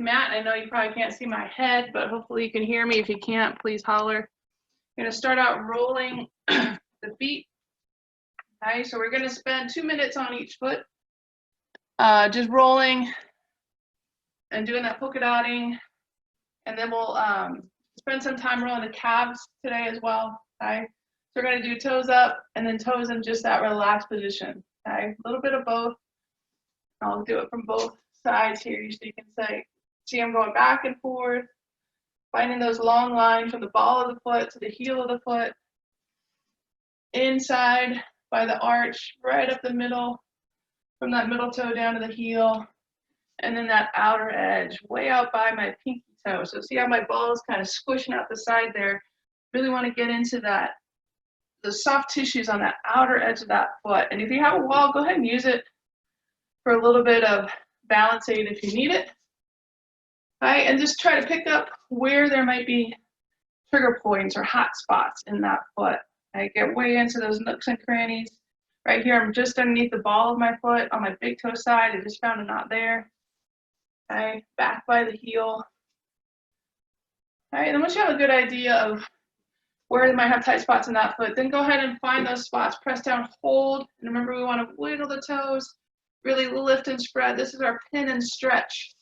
mat. I know you probably can't see my head, but hopefully you can hear me. If you can't, please holler. You're gonna start out rolling the feet. Okay, so we're gonna spend 2 minutes on each foot, just rolling and doing that polka dotting, and then we'll spend some time rolling the calves today as well. Okay, so we're gonna do toes up and then toes in just that relaxed position. Okay, a little bit of both. I'll do it from both sides here, so you can see I'm going back and forth, finding those long lines from the ball of the foot to the heel of the foot, inside by the arch, right up the middle, from that middle toe down to the heel, and then that outer edge, way out by my pinky toe. So see how my ball is kind of squishing out the side there? Really want to get into that, the soft tissues on that outer edge of that foot. And if you have a wall, go ahead and use it for a little bit of balance aid if you need it. Right, and just try to pick up where there might be trigger points or hot spots in that foot. I get way into those nooks and crannies. Right here, I'm just underneath the ball of my foot on my big toe side. I just found a knot there. Okay, back by the heel. All right, then once you have a good idea of where you might have tight spots in that foot, then go ahead and find those spots, press down, hold, and remember we want to wiggle the toes, really lift and spread. This is our pin and stretch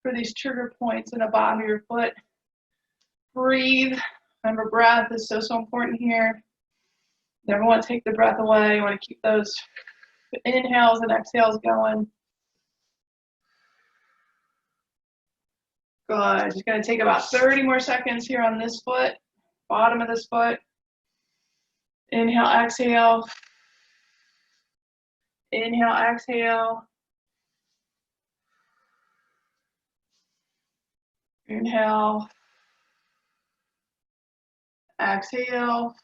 for these trigger points in the bottom of your foot. Breathe. Remember, breath is so important here. Never want to take the breath away. You want to keep those inhales and exhales going. Good. Just going to take about 30 more seconds here on this foot, bottom of this foot. Inhale, exhale. Inhale, exhale. Inhale. Exhale.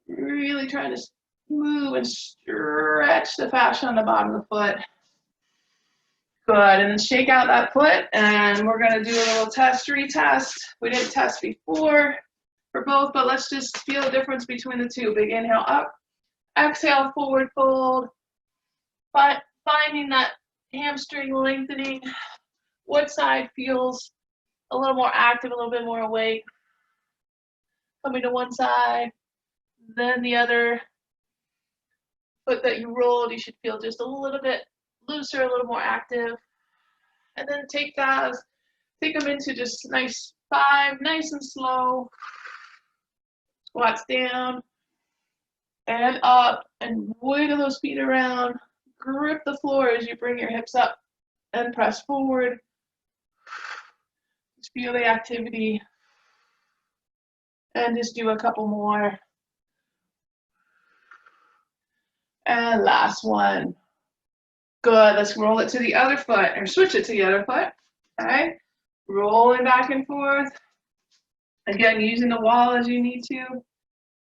Really trying to move and stretch the fascia on the bottom of the foot. Good, and then shake out that foot, and we're gonna do a little test, retest. We didn't test before for both, but let's just feel the difference between the two. Big inhale up, exhale, forward fold. Finding that hamstring lengthening. What side feels a little more active, a little bit more awake? Coming to one side, then the other foot that you rolled, you should feel just a little bit looser, a little more active. And then take them into just nice 5, nice and slow. Squats down and up and wiggle those feet around. Grip the floor as you bring your hips up and press forward. Just feel the activity. And just do a couple more. And last one. Good, let's roll it to the other foot, or switch it to the other foot. Okay, rolling back and forth. Again, using the wall as you need to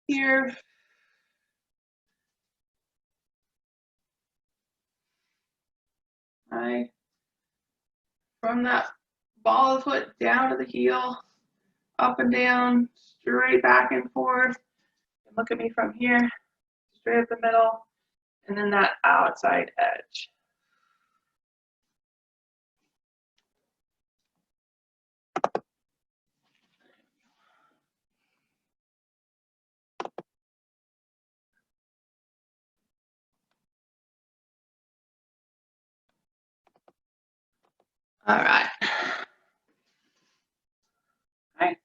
here. All right, from that ball of the foot down to the heel, up and down, straight back and forth. And look at me from here, straight up the middle, and then that outside edge. All right. All right.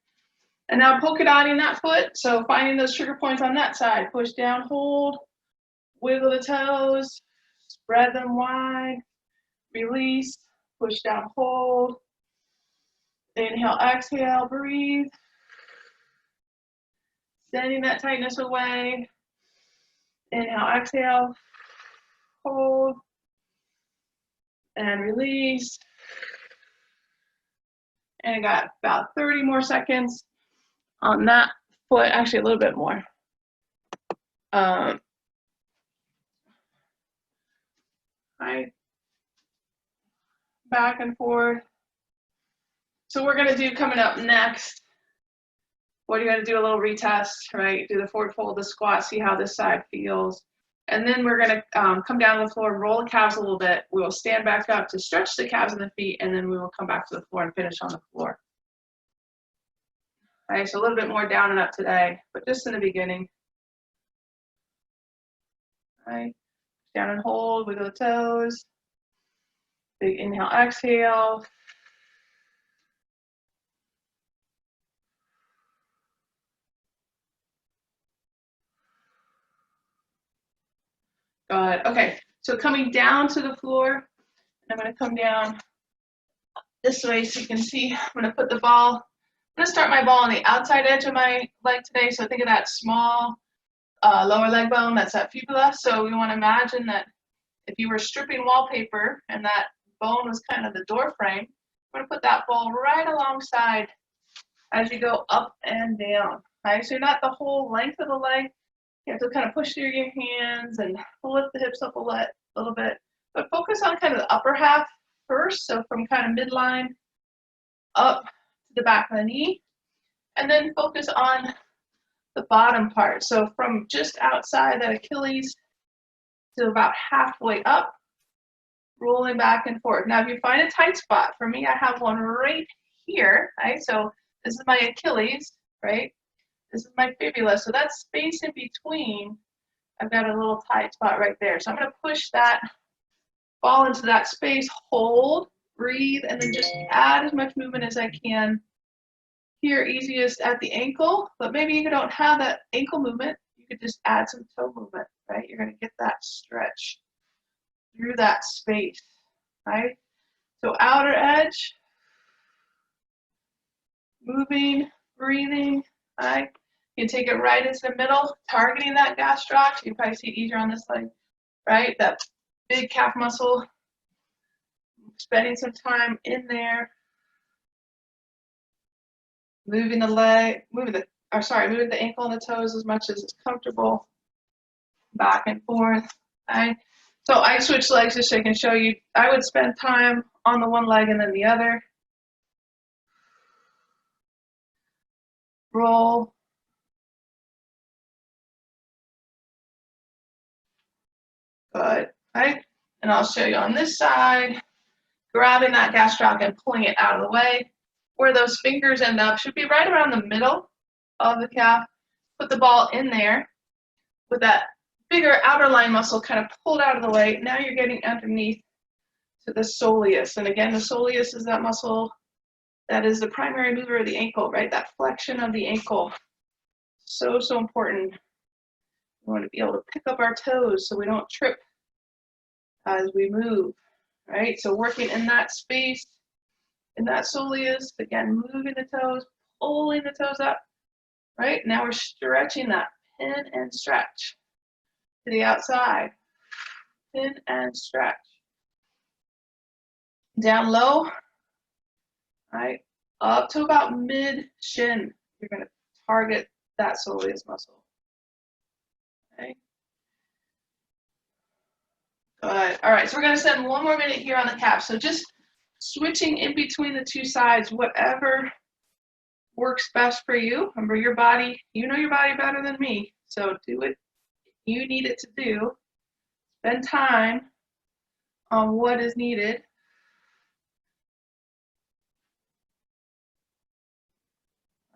And now polka dotting that foot. So finding those trigger points on that side. Push down, hold, wiggle the toes, spread them wide, release, push down, hold. Inhale, exhale, breathe. Sending that tightness away. Inhale, exhale, hold, and release. And I got about 30 more seconds on that foot, actually a little bit more. Right, back and forth. So we're gonna do coming up next, what are you gonna do? A little retest, right? Do the forward fold, the squat, see how this side feels. And then we're going to come down to the floor and roll the calves a little bit. We will stand back up to stretch the calves and the feet, and then we will come back to the floor and finish on the floor. All right, so a little bit more down and up today, but just in the beginning. All right, down and hold, wiggle the toes. Big inhale, exhale. Good. Okay, so coming down to the floor, I'm going to come down this way so you can see. I'm going to put the ball, I'm going to start my ball on the outside edge of my leg today. So think of that small lower leg bone, that's that fibula. So we want to imagine that if you were stripping wallpaper and that bone was kind of the door frame, I'm going to put that ball right alongside as you go up and down. Right? So you're not the whole length of the leg. You have to kind of push through your hands and lift the hips up a little bit. But focus on kind of the upper half first. So from kind of midline up to the back of the knee. And then focus on the bottom part. So from just outside that Achilles to about halfway up, rolling back and forth. Now, if you find a tight spot, for me, I have one right here, right? So this is my Achilles, right? This is my fibula. So that space in between, I've got a little tight spot right there. So I'm going to push that ball into that space, hold, breathe, and then just add as much movement as I can. Here, easiest at the ankle, but maybe you don't have that ankle movement. You could just add some toe movement, right? You're going to get that stretch through that space, right? So outer edge, moving, breathing, right? You can take it right into the middle, targeting that gastroc. You can probably see it easier on this leg, right? That big calf muscle, spending some time in there. Moving the leg, moving the ankle and the toes as much as it's comfortable. Back and forth. Okay. So I switch legs just so I can show you. I would spend time on the one leg and then the other. Roll. Good. Okay. And I'll show you on this side. Grabbing that gastroc and pulling it out of the way. Where those fingers end up should be right around the middle of the calf. Put the ball in there with that bigger outer line muscle kind of pulled out of the way. Now you're getting underneath to the soleus. And again, the soleus is that muscle that is the primary mover of the ankle, right? That flexion of the ankle. So important. We want to be able to pick up our toes so we don't trip as we move, right? So working in that space, in that soleus, again, moving the toes, pulling the toes up, right? Now we're stretching that, pin and stretch to the outside, pin and stretch. Down low, right? Up to about mid shin. You're going to target that soleus muscle. Okay. Good. All right, so we're going to spend one more minute here on the calf. So just switching in between the two sides, whatever works best for you. Remember your body, you know your body better than me. So do what you need it to do. Spend time on what is needed.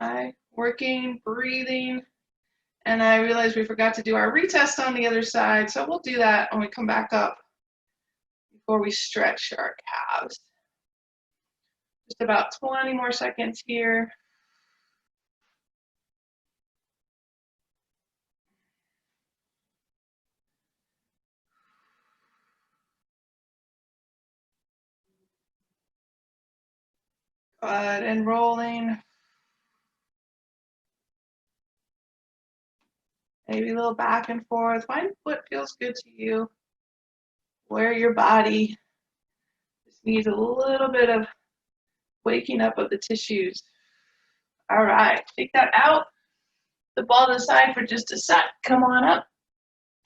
Right, working, breathing. And I realized we forgot to do our retest on the other side, so we'll do that when we come back up before we stretch our calves. Just about 20 more seconds here. Good, and rolling. Maybe a little back and forth. Find what feels good to you. Where your body just needs a little bit of waking up of the tissues. All right, take that out. The ball to the side for just a sec. Come on up.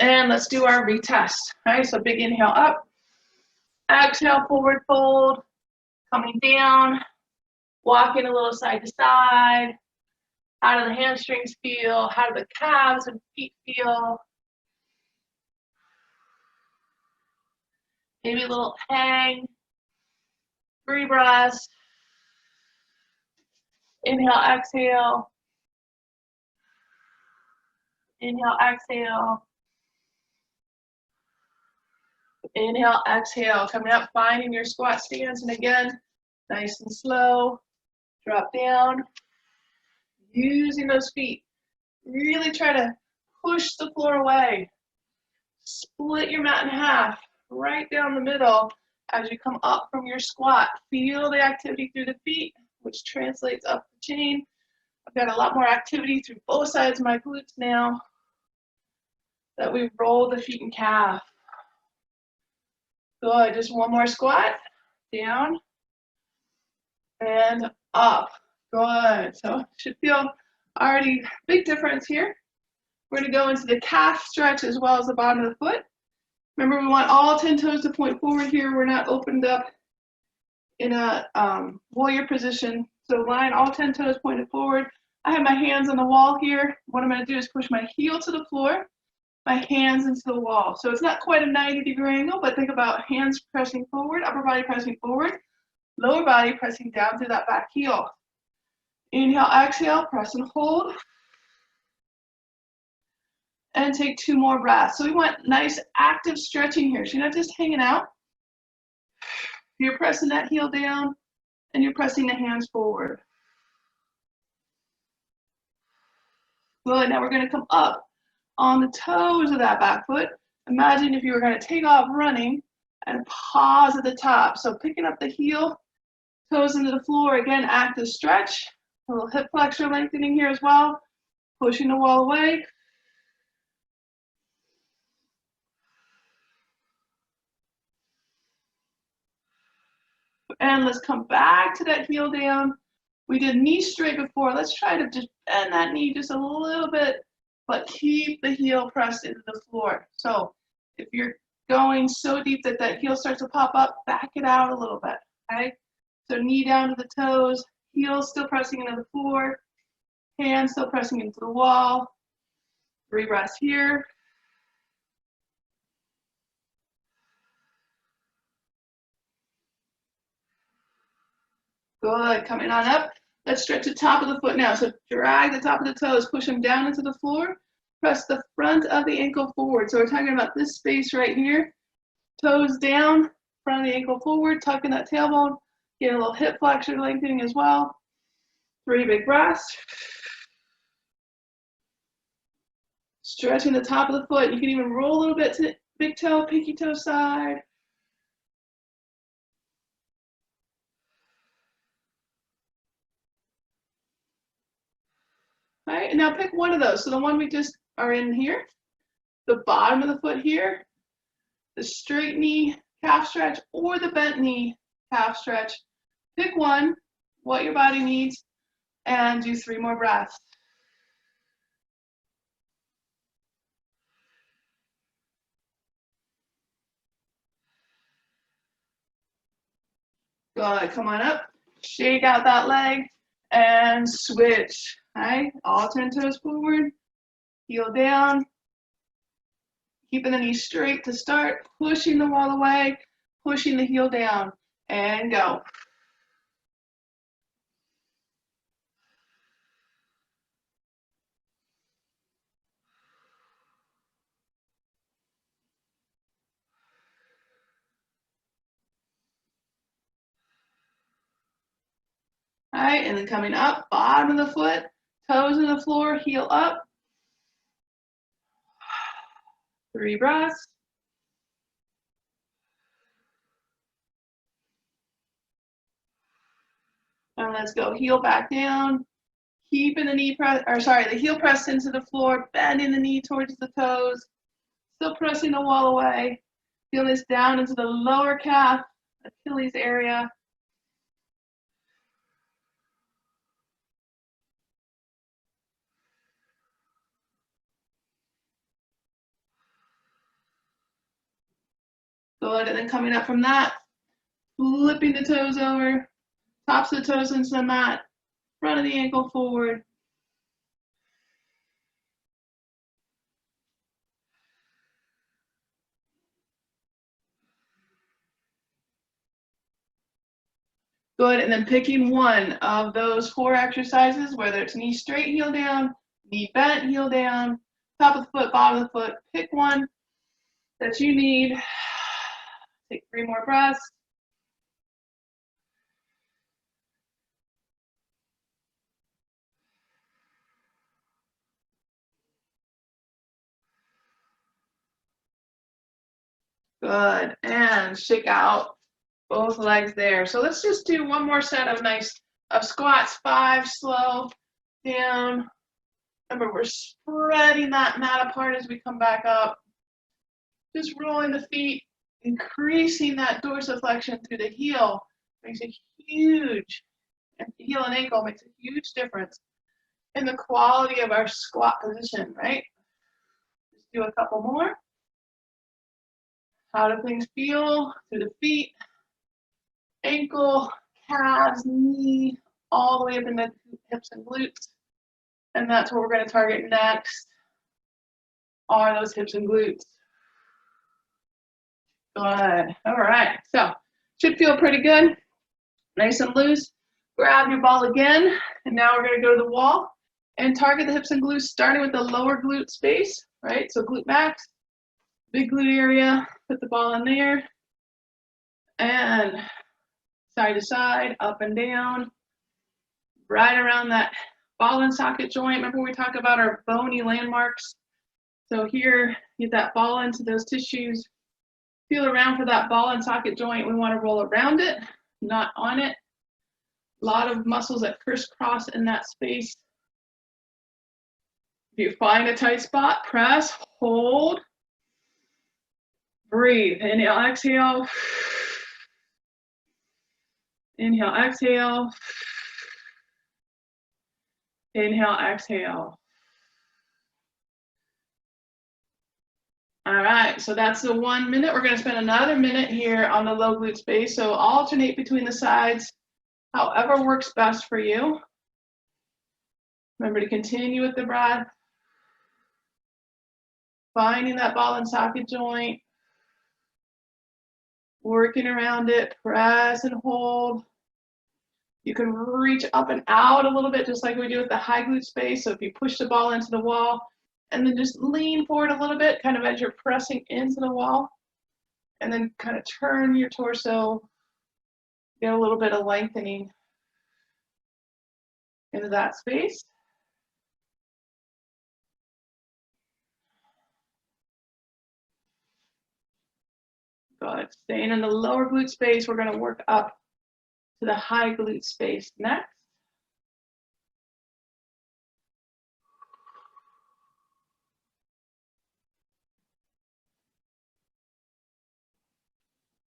And let's do our retest. All right, so big inhale up. Exhale, forward fold. Coming down. Walking a little side to side. How do the hamstrings feel? How do the calves and feet feel? Maybe a little hang. 3 breaths. Inhale, exhale. Inhale, exhale. Inhale, exhale. Coming up, finding your squat stance. And again, nice and slow. Drop down. Using those feet. Really try to push the floor away. Split your mat in half. Right down the middle. As you come up from your squat, feel the activity through the feet, which translates up the chain. I've got a lot more activity through both sides of my glutes now that we roll the feet and calf. Good, just one more squat. Down and up. Good, so should feel already big difference here. We're gonna go into the calf stretch as well as the bottom of the foot. Remember, we want all 10 toes to point forward here. We're not opened up in a warrior position. So line all 10 toes pointed forward. I have my hands on the wall here. What I'm going to do is push my heel to the floor, my hands into the wall. So it's not quite a 90-degree angle, but think about hands pressing forward, upper body pressing forward, lower body pressing down through that back heel. Inhale, exhale, press and hold. And take 2 more breaths. So we want nice active stretching here. So you're not just hanging out. You're pressing that heel down and you're pressing the hands forward. Good, now we're gonna come up on the toes of that back foot. Imagine if you were gonna take off running and pause at the top. So picking up the heel, toes into the floor, again, active stretch. A little hip flexor lengthening here as well. Pushing the wall away. And let's come back to that heel down. We did knee straight before. Let's try to just bend that knee just a little bit, but keep the heel pressed into the floor. So if you're going so deep that that heel starts to pop up, back it out a little bit, okay? So knee down to the toes, heel still pressing into the floor, hands still pressing into the wall. 3 breaths here. Good, coming on up. Let's stretch the top of the foot now. So drag the top of the toes, push them down into the floor. Press the front of the ankle forward. So we're talking about this space right here. Toes down, front of the ankle forward, tucking that tailbone. Get a little hip flexor lengthening as well. 3 big breaths. Stretching the top of the foot. You can even roll a little bit to the big toe, pinky toe side. All right, and now pick one of those. So the one we just are in here, the bottom of the foot here, the straight knee calf stretch, or the bent knee calf stretch. Pick one, what your body needs, and do 3 more breaths. Good, come on up, shake out that leg, and switch. All right, all 10 toes forward, heel down, keeping the knee straight to start, pushing the wall away, pushing the heel down, and go. All right, and then coming up, bottom of the foot, toes in the floor, heel up. 3 breaths. And let's go, heel back down. Keeping the knee press, or sorry, the heel pressed into the floor, bending the knee towards the toes. Still pressing the wall away. Feel this down into the lower calf, Achilles area. Good, and then coming up from that, flipping the toes over, tops of the toes into the mat, front of the ankle forward. Good, and then picking one of those 4 exercises, whether it's knee straight, heel down, knee bent, heel down, top of the foot, bottom of the foot, pick one that you need. Take 3 more breaths. Good, and shake out both legs there. So let's just do one more set of squats, 5, slow, down. Remember, we're spreading that mat apart as we come back up. Just rolling the feet, increasing that dorsiflexion through the heel makes a huge, heel and ankle makes a huge difference in the quality of our squat position, right? Just do a couple more. How do things feel through the feet, ankle, calves, knee, all the way up in the hips and glutes? And that's what we're going to target next, are those hips and glutes. Good. All right. So should feel pretty good. Nice and loose. Grab your ball again. And now we're going to go to the wall and target the hips and glutes, starting with the lower glute space, right? So glute max, big glute area. Put the ball in there. And side to side, up and down. Right around that ball and socket joint. Remember we talked about our bony landmarks? So here, get that ball into those tissues. Feel around for that ball and socket joint. We want to roll around it, not on it. A lot of muscles that crisscross in that space. If you find a tight spot, press, hold, breathe. Inhale, exhale. Inhale, exhale. Inhale, exhale. All right, so that's the 1 minute. We're going to spend another minute here on the low glute space. So alternate between the sides, however works best for you. Remember to continue with the breath. Finding that ball and socket joint. Working around it, press and hold. You can reach up and out a little bit, just like we do with the high glute space. So if you push the ball into the wall, and then just lean forward a little bit, kind of as you're pressing into the wall, and then kind of turn your torso, get a little bit of lengthening into that space. Good. Staying in the lower glute space, we're going to work up to the high glute space next.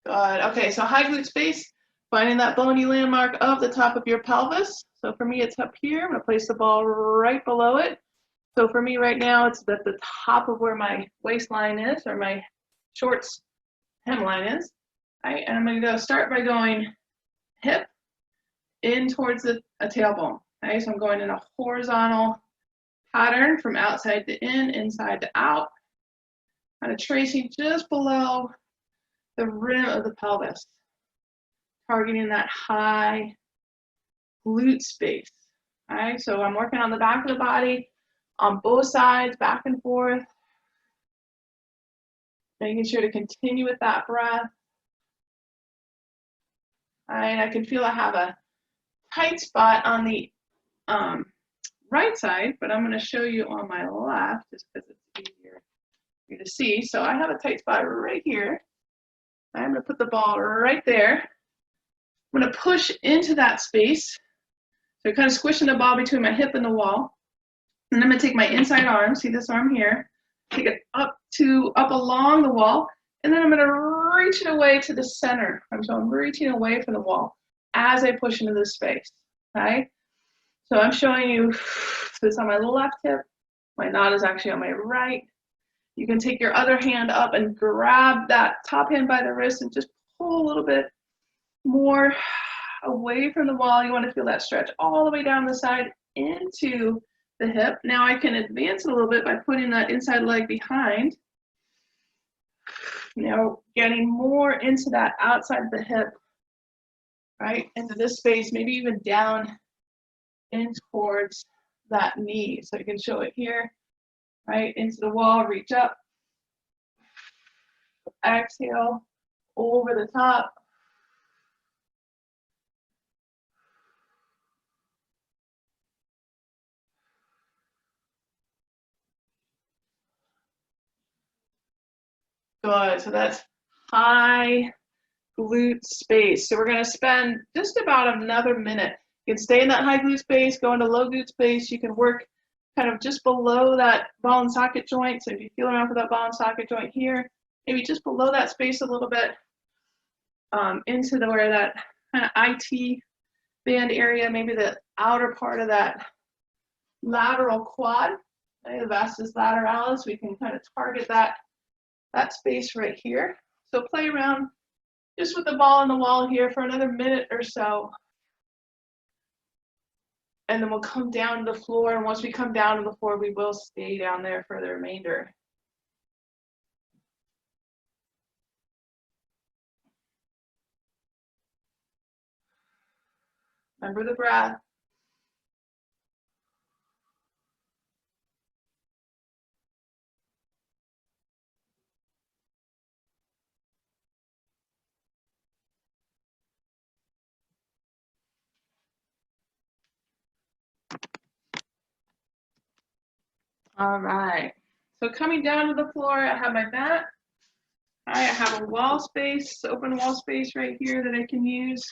Good. Okay, so high glute space, finding that bony landmark of the top of your pelvis. So for me, it's up here. I'm going to place the ball right below it. So for me right now, it's at the top of where my waistline is, or my shorts hemline is. All right, and I'm going to start by going hip in towards a tailbone. Okay, so I'm going in a horizontal pattern from outside to in, inside to out. Kind of tracing just below the rim of the pelvis, targeting that high glute space. All right, so I'm working on the back of the body on both sides, back and forth, making sure to continue with that breath. All right, I can feel I have a tight spot on the right side, but I'm going to show you on my left just because it's easier for you to see. So I have a tight spot right here. I'm going to put the ball right there. I'm going to push into that space. So kind of squishing the ball between my hip and the wall. And I'm going to take my inside arm, see this arm here, take it up along the wall, and then I'm going to reach it away to the center. So I'm reaching away from the wall as I push into this space, okay? So I'm showing you this on my left hip. My knot is actually on my right. You can take your other hand up and grab that top hand by the wrist and just pull a little bit more away from the wall. You want to feel that stretch all the way down the side into the hip. Now I can advance it a little bit by putting that inside leg behind. Now getting more into that outside of the hip right, into this space, maybe even down in towards that knee. So you can show it here, right, into the wall, reach up, exhale, over the top. Good, so that's high glute space. So we're gonna spend just about another minute. You can stay in that high glute space, go into low glute space. You can work kind of just below that ball and socket joint. So if you feel around for that ball and socket joint here, maybe just below that space a little bit, into where that kind of IT band area, maybe the outer part of that lateral quad, right, the vastus lateralis. We can kind of target that space right here. So play around just with the ball on the wall here for another minute or so. And then we'll come down to the floor. And once we come down to the floor, we will stay down there for the remainder. Remember the breath. All right. So coming down to the floor, I have my mat. I have a wall space, open wall space right here that I can use.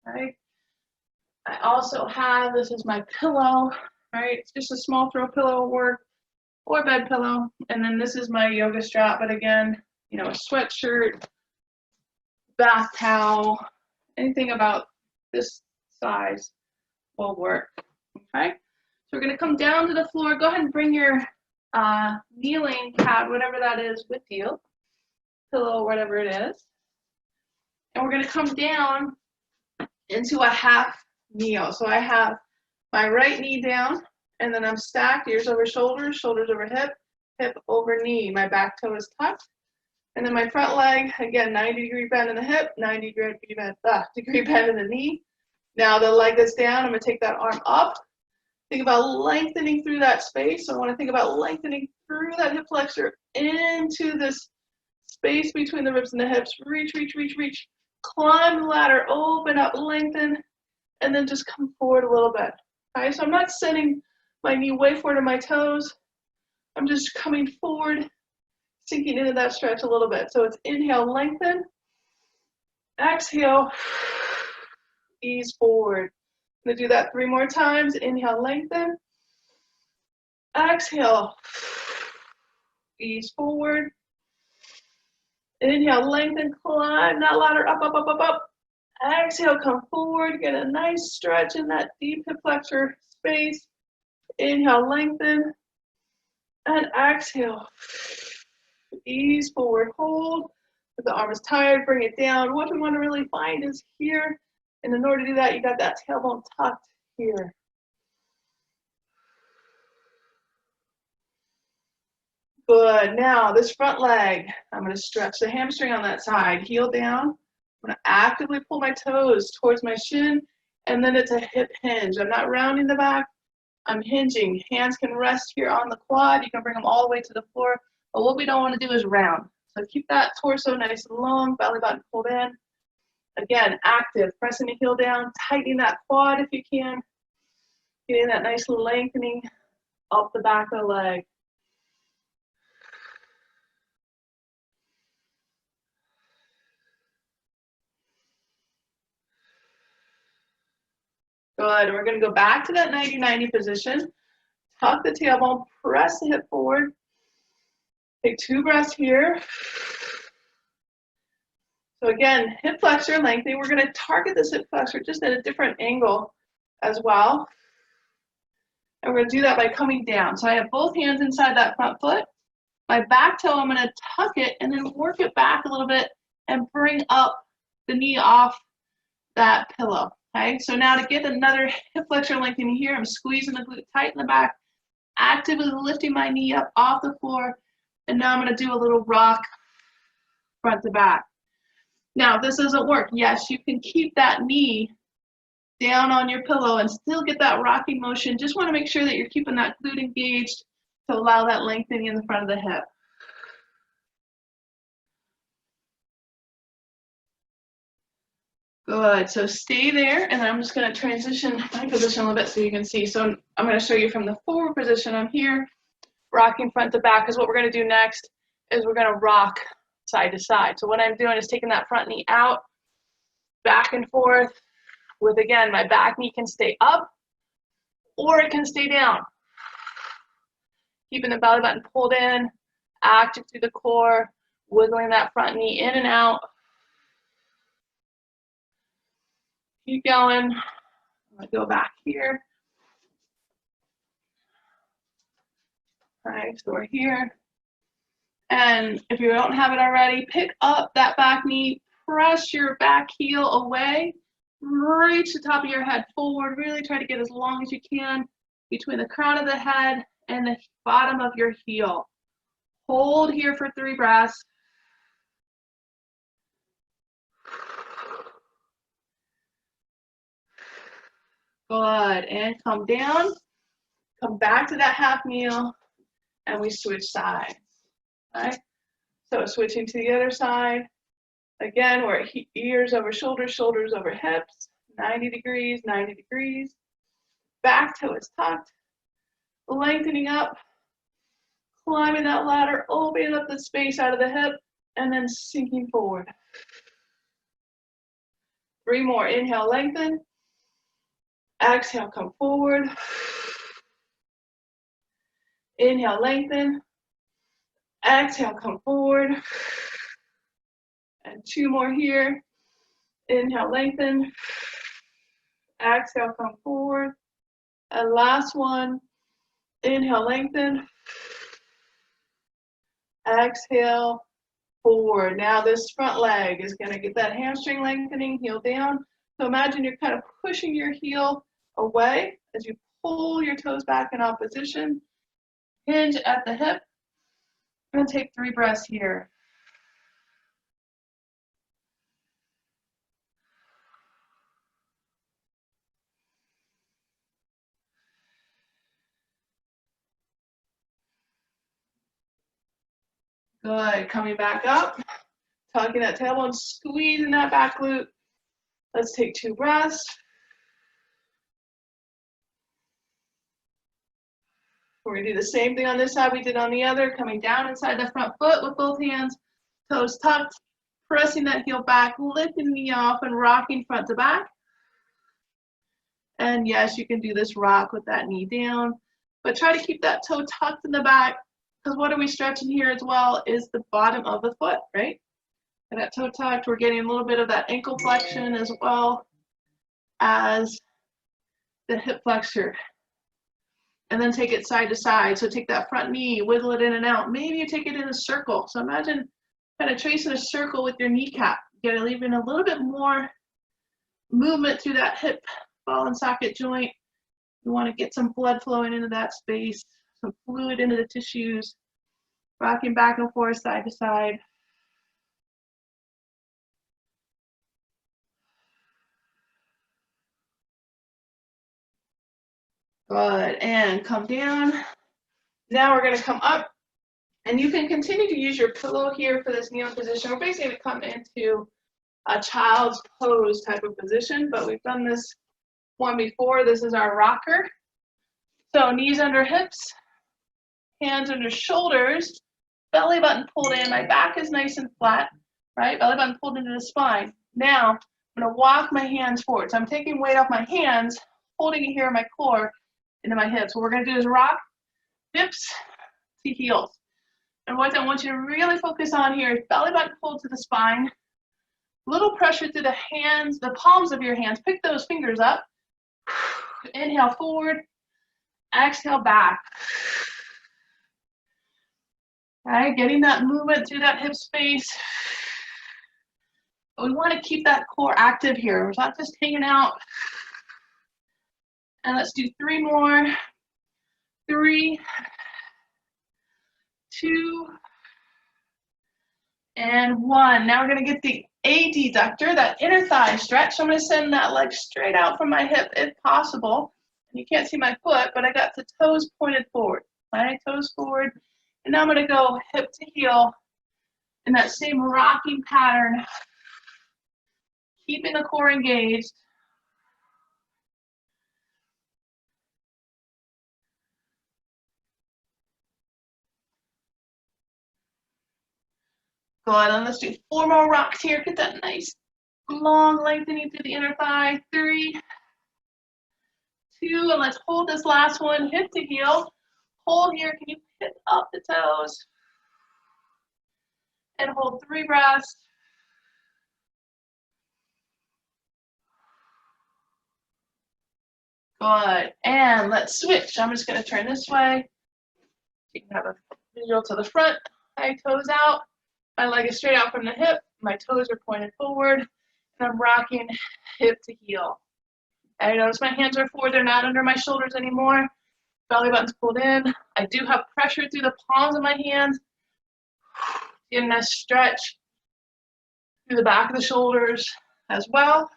Right. I also have, this is my pillow, right? It's just a small throw pillow work or bed pillow. And then this is my yoga strap, but again, you know, a sweatshirt, bath towel, anything about this size will work, okay? So we're gonna come down to the floor. Go ahead and bring your kneeling pad, whatever that is, with you, pillow, whatever it is. And we're gonna come down into a half kneel. So I have my right knee down, and then I'm stacked, ears over shoulders, shoulders over hip, hip over knee. My back toe is tucked. And then my front leg, again, 90-degree bend in the hip, 90-degree bend in the knee. Now the leg that's down, I'm gonna take that arm up. Think about lengthening through that space. So I wanna think about lengthening through that hip flexor into this space between the ribs and the hips. Reach, reach, reach, reach. Climb the ladder, open up, lengthen, and then just come forward a little bit. Okay, so I'm not sending my knee way forward to my toes. I'm just coming forward, sinking into that stretch a little bit. So it's inhale, lengthen. Exhale, ease forward. I'm gonna do that 3 more times. Inhale, lengthen. Exhale, ease forward. Inhale, lengthen, climb that ladder, up, up, up, up, up. Exhale, come forward, get a nice stretch in that deep hip flexor space. Inhale, lengthen. And exhale, ease forward, hold. If the arm is tired, bring it down. What we want to really find is here. And in order to do that, you got that tailbone tucked here. Good. Now this front leg, I'm going to stretch the hamstring on that side, heel down. I'm going to actively pull my toes towards my shin, and then it's a hip hinge. I'm not rounding the back. I'm hinging. Hands can rest here on the quad. You can bring them all the way to the floor. But what we don't want to do is round. So keep that torso nice and long, belly button pulled in. Again, active, pressing the heel down, tightening that quad if you can. Getting that nice lengthening up the back of the leg. Good, we're gonna go back to that 90-90 position. Tuck the tailbone, press the hip forward. Take 2 breaths here. So again, hip flexor lengthening. We're gonna target this hip flexor just at a different angle as well. And we're gonna do that by coming down. So I have both hands inside that front foot. My back toe, I'm gonna tuck it and then work it back a little bit and bring up the knee off that pillow. Okay, so now to get another hip flexor lengthening here, I'm squeezing the glute tight in the back, actively lifting my knee up off the floor, and now I'm gonna do a little rock front to back. Now, if this doesn't work, yes, you can keep that knee down on your pillow and still get that rocking motion. Just want to make sure that you're keeping that glute engaged to allow that lengthening in the front of the hip. Good, so stay there, and I'm just going to transition my position a little bit so you can see. So I'm going to show you from the forward position. I'm here, rocking front to back, because what we're going to do next is we're going to rock side to side. So what I'm doing is taking that front knee out, back and forth, with, again, my back knee can stay up, or it can stay down. Keeping the belly button pulled in, active through the core, wiggling that front knee in and out. Keep going. I'm going to go back here. All right, so we're here. And if you don't have it already, pick up that back knee, press your back heel away, reach the top of your head forward, really try to get as long as you can between the crown of the head and the bottom of your heel. Hold here for 3 breaths. Good, and come down, come back to that half kneel, and we switch sides, right? So switching to the other side. Again, we're ears over shoulders, shoulders over hips, 90 degrees, 90 degrees. Back toe is tucked, lengthening up, climbing that ladder, opening up the space out of the hip, and then sinking forward. 3 more, inhale, lengthen. Exhale, come forward. Inhale, lengthen. Exhale, come forward. And 2 more here. Inhale, lengthen. Exhale, come forward. And last one. Inhale, lengthen. Exhale, forward. Now this front leg is going to get that hamstring lengthening, heel down. So imagine you're kind of pushing your heel away as you pull your toes back in opposition. Hinge at the hip. And take 3 breaths here. Good. Coming back up. Tucking that tailbone, squeezing that back glute. Let's take 2 breaths. We're going to do the same thing on this side we did on the other, coming down inside the front foot with both hands, toes tucked, pressing that heel back, lifting the knee off and rocking front to back. And yes, you can do this rock with that knee down, but try to keep that toe tucked in the back, because what are we stretching here as well is the bottom of the foot, right? And that toe tucked, we're getting a little bit of that ankle flexion as well as the hip flexor. And then take it side to side. So take that front knee, wiggle it in and out. Maybe you take it in a circle. So imagine kind of tracing a circle with your kneecap. Get even a little bit more movement through that hip ball and socket joint. You want to get some blood flowing into that space, some fluid into the tissues, rocking back and forth, side to side. Good, and come down. Now we're going to come up, and you can continue to use your pillow here for this kneeling position. We're basically going to come into a child's pose type of position, but we've done this one before. This is our rocker. So knees under hips, hands under shoulders, belly button pulled in. My back is nice and flat, right? Belly button pulled into the spine. Now I'm going to walk my hands forward. So I'm taking weight off my hands, holding it here in my core into my hips. What we're going to do is rock hips to heels. And what I want you to really focus on here is belly button pulled to the spine. Little pressure through the hands, the palms of your hands. Pick those fingers up. Inhale forward. Exhale back. All right, getting that movement through that hip space. But we want to keep that core active here. We're not just hanging out. And let's do 3 more. 3, 2, And 1. Now we're going to get the adductor, that inner thigh stretch. So I'm going to send that leg straight out from my hip if possible. And you can't see my foot, but I got the toes pointed forward. My toes forward. And now I'm going to go hip to heel in that same rocking pattern, keeping the core engaged. Good, and let's do 4 more rocks here. Get that nice long lengthening through the inner thigh. 3, 2, and let's hold this last one, hip to heel. Hold here, can you hit up the toes? And hold 3 breaths. Good, and let's switch. I'm just gonna turn this way. You can have a visual to the front, my toes out. My leg is straight out from the hip. My toes are pointed forward, and I'm rocking hip to heel. I notice my hands are forward, they're not under my shoulders anymore. Belly button's pulled in. I do have pressure through the palms of my hands. Getting a stretch through the back of the shoulders as well.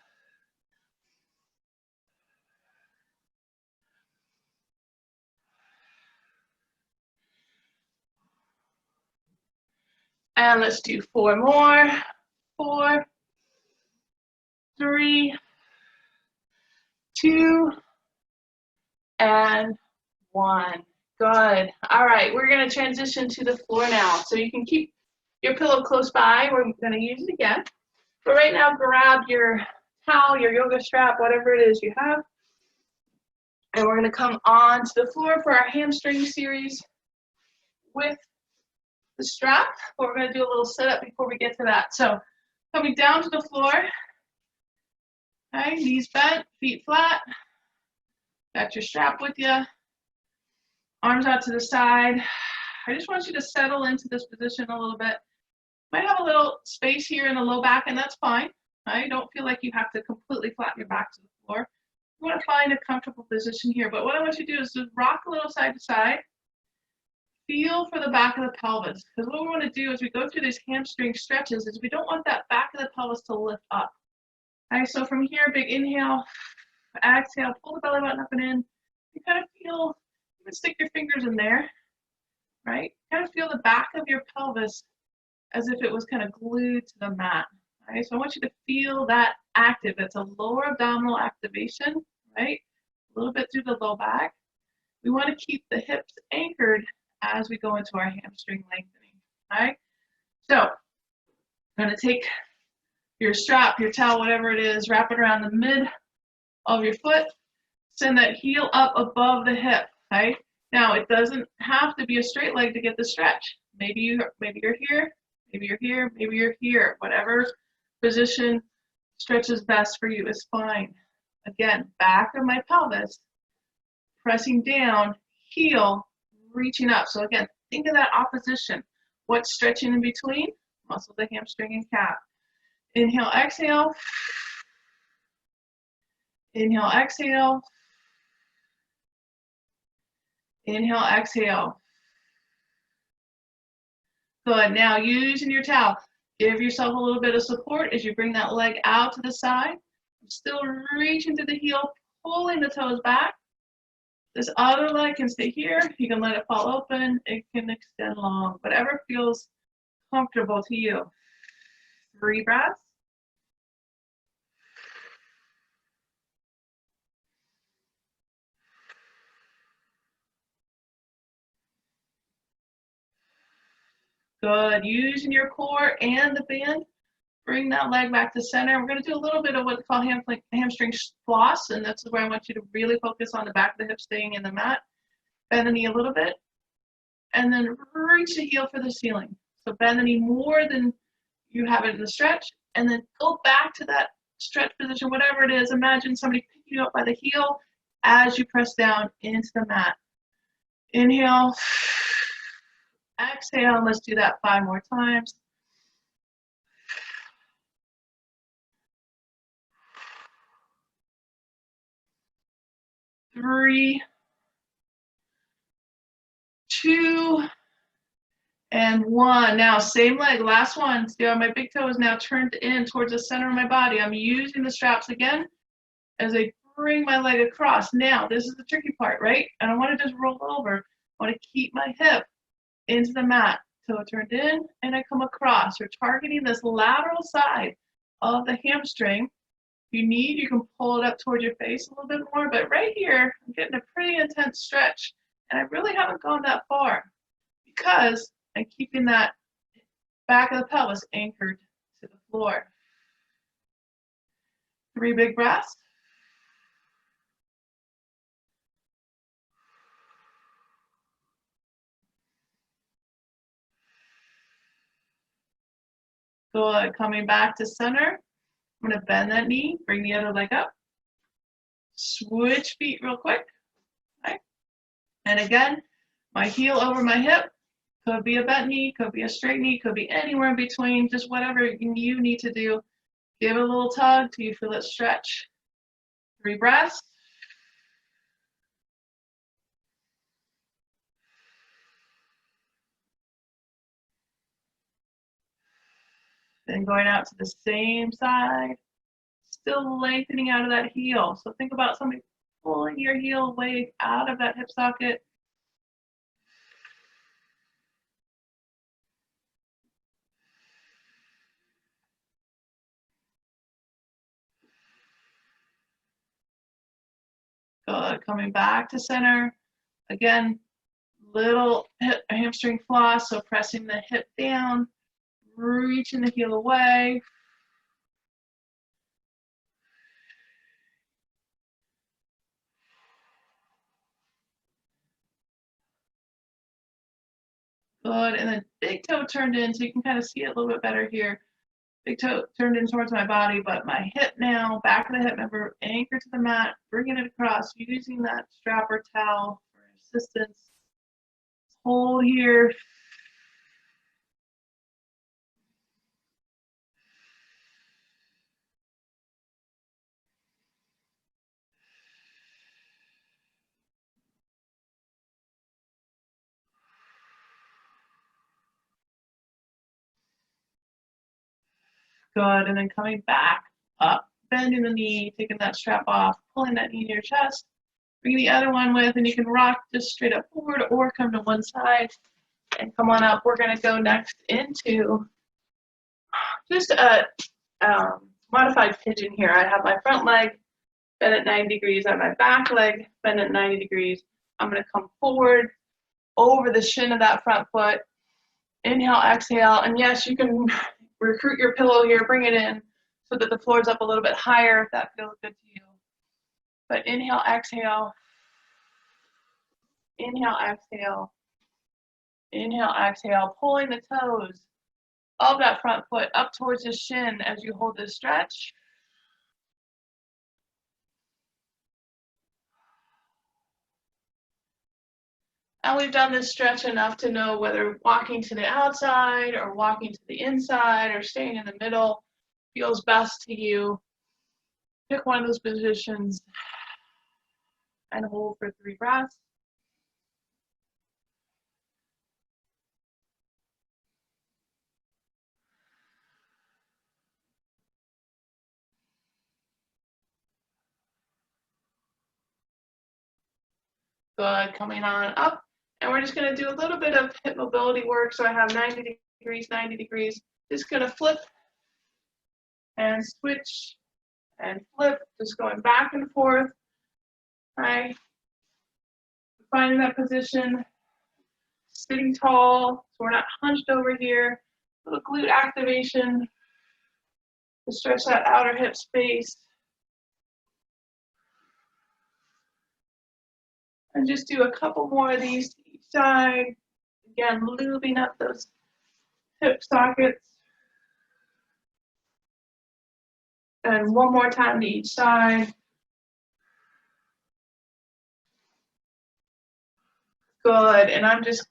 And let's do 4 more. 4, 3, 2, and 1. Good. All right, we're going to transition to the floor now. So you can keep your pillow close by. We're going to use it again. But right now, grab your towel, your yoga strap, whatever it is you have. And we're going to come on to the floor for our hamstring series with the strap. But we're going to do a little setup before we get to that. So coming down to the floor. Okay, knees bent, feet flat. Got your strap with you. Arms out to the side. I just want you to settle into this position a little bit. Might have a little space here in the low back, and that's fine. Right? Don't feel like you have to completely flatten your back to the floor. You want to find a comfortable position here, but what I want you to do is just rock a little side to side. Feel for the back of the pelvis, because what we want to do as we go through these hamstring stretches is we don't want that back of the pelvis to lift up. All right, so from here, big inhale, exhale, pull the belly button up and in. You kind of feel, you can stick your fingers in there, right? Kind of feel the back of your pelvis as if it was kind of glued to the mat. Right? So I want you to feel that active. That's a lower abdominal activation, right? A little bit through the low back. We want to keep the hips anchored as we go into our hamstring lengthening, right? So I'm going to take your strap, your towel, whatever it is, wrap it around the mid of your foot, send that heel up above the hip, right? Now it doesn't have to be a straight leg to get the stretch. Maybe you're here, maybe you're here, maybe you're here. Whatever position stretches best for you is fine. Again, back of my pelvis, pressing down, heel, reaching up. So again, think of that opposition. What's stretching in between? Muscles of the hamstring and calf. Inhale, exhale. Inhale, exhale. Inhale, exhale. Good. Now using your towel, give yourself a little bit of support as you bring that leg out to the side. Still reaching through the heel, pulling the toes back. This other leg can stay here. You can let it fall open. It can extend long, whatever feels comfortable to you. 3 breaths. Good. Using your core and the band. Bring that leg back to center. We're going to do a little bit of what's called hamstring floss, and that's where I want you to really focus on the back of the hip staying in the mat. Bend the knee a little bit, and then reach the heel for the ceiling. So bend the knee more than you have it in the stretch, and then go back to that stretch position, whatever it is. Imagine somebody picking you up by the heel as you press down into the mat. Inhale, exhale, let's do that 5 more times. 3, 2, And 1. Now, same leg, last one. See how my big toe is now turned in towards the center of my body. I'm using the straps again as I bring my leg across. Now, this is the tricky part, right? I don't want to just roll over. I want to keep my hip into the mat. Toe turned in, and I come across. You're targeting this lateral side of the hamstring. If you need, you can pull it up toward your face a little bit more, but right here, I'm getting a pretty intense stretch, and I really haven't gone that far because I'm keeping that back of the pelvis anchored to the floor. 3 big breaths. Good. Coming back to center. I'm going to bend that knee, bring the other leg up. Switch feet real quick. Okay. And again, my heel over my hip. Could be a bent knee, could be a straight knee, could be anywhere in between, just whatever you need to do. Give it a little tug till you feel it stretch. 3 breaths. Then going out to the same side, still lengthening out of that heel. So think about somebody pulling your heel away out of that hip socket. Good. Coming back to center. Again, little hip hamstring floss, so pressing the hip down, reaching the heel away. Good, and then big toe turned in, so you can kind of see it a little bit better here. Big toe turned in towards my body, but my hip now, back of the hip member, anchored to the mat, bringing it across, using that strap or towel for assistance. Hold here. Good, and then coming back up, bending the knee, taking that strap off, pulling that knee to your chest, bring the other one with, and you can rock just straight up forward or come to one side and come on up. We're gonna go next into just a modified pigeon here. I have my front leg bend at 90 degrees. I have my back leg bend at 90 degrees. I'm gonna come forward over the shin of that front foot. Inhale, exhale, and yes, you can recruit your pillow here, bring it in so that the floor's up a little bit higher if that feels good to you. But inhale, exhale, inhale, exhale, inhale, exhale, pulling the toes of that front foot up towards the shin as you hold this stretch. And we've done this stretch enough to know whether walking to the outside or walking to the inside or staying in the middle feels best to you. Pick one of those positions and hold for 3 breaths. Good, coming on up. And we're just gonna do a little bit of hip mobility work. So I have 90 degrees, 90 degrees. Just gonna flip and switch and flip, just going back and forth. Right. Finding that position, sitting tall, so we're not hunched over here. Little glute activation to stretch that outer hip space. And just do a couple more of these to each side. Again, lubing up those hip sockets. And one more time to each side. Good, and I'm just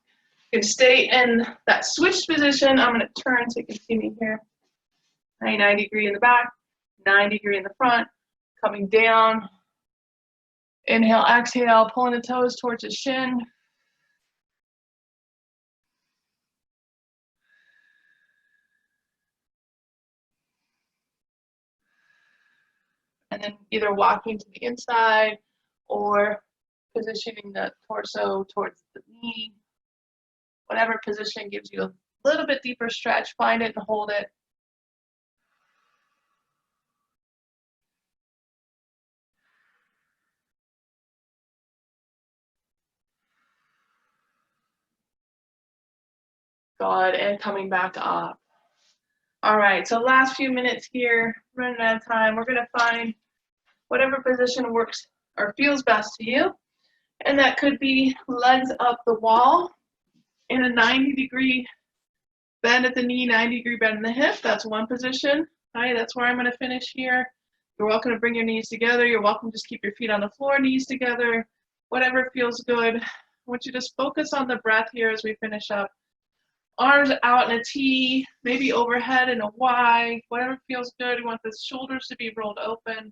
gonna stay in that switched position. I'm gonna turn so you can see me here. 90 degree in the back, 90 degree in the front, coming down. Inhale, exhale, pulling the toes towards the shin. and then either walking to the inside or positioning the torso towards the knee. Whatever position gives you a little bit deeper stretch, find it and hold it. Good, and coming back up. All right, so last few minutes here, running out of time. We're gonna find whatever position works or feels best to you. And that could be legs up the wall in a 90-degree bend at the knee, 90-degree bend in the hip. That's one position. All right, that's where I'm gonna finish here. You're welcome to bring your knees together. You're welcome to just keep your feet on the floor, knees together, whatever feels good. I want you to just focus on the breath here as we finish up. Arms out in a T, maybe overhead in a Y, whatever feels good. You want the shoulders to be rolled open.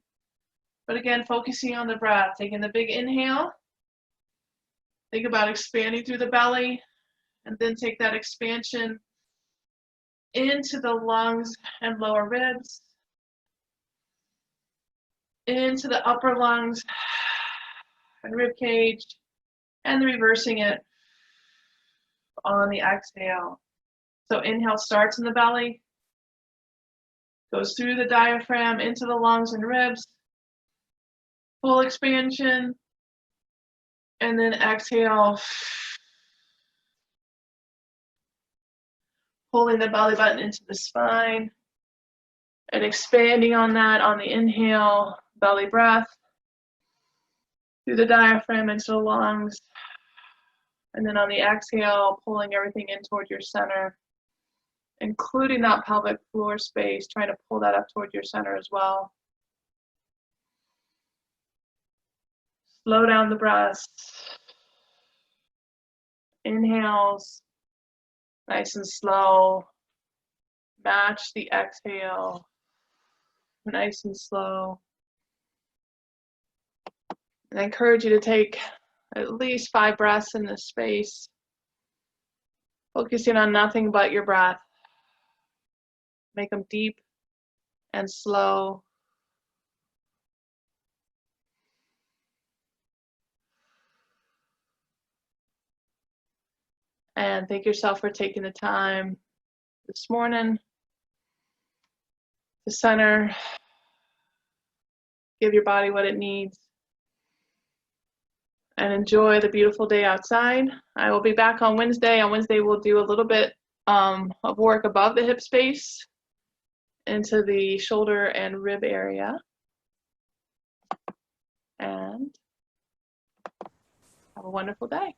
But again, focusing on the breath, taking the big inhale. Think about expanding through the belly, and then take that expansion into the lungs and lower ribs, into the upper lungs and rib cage, and reversing it on the exhale. So inhale starts in the belly, goes through the diaphragm into the lungs and ribs, full expansion, and then exhale, pulling the belly button into the spine and expanding on that on the inhale, belly breath, through the diaphragm into the lungs, and then on the exhale, pulling everything in toward your center, including that pelvic floor space, trying to pull that up toward your center as well. Slow down the breaths. Inhales, nice and slow. Match the exhale, nice and slow. And I encourage you to take at least 5 breaths in this space, focusing on nothing but your breath. Make them deep and slow. And thank yourself for taking the time this morning to center, give your body what it needs, and enjoy the beautiful day outside. I will be back on Wednesday. On Wednesday, we'll do a little bit of work above the hip space into the shoulder and rib area. And have a wonderful day.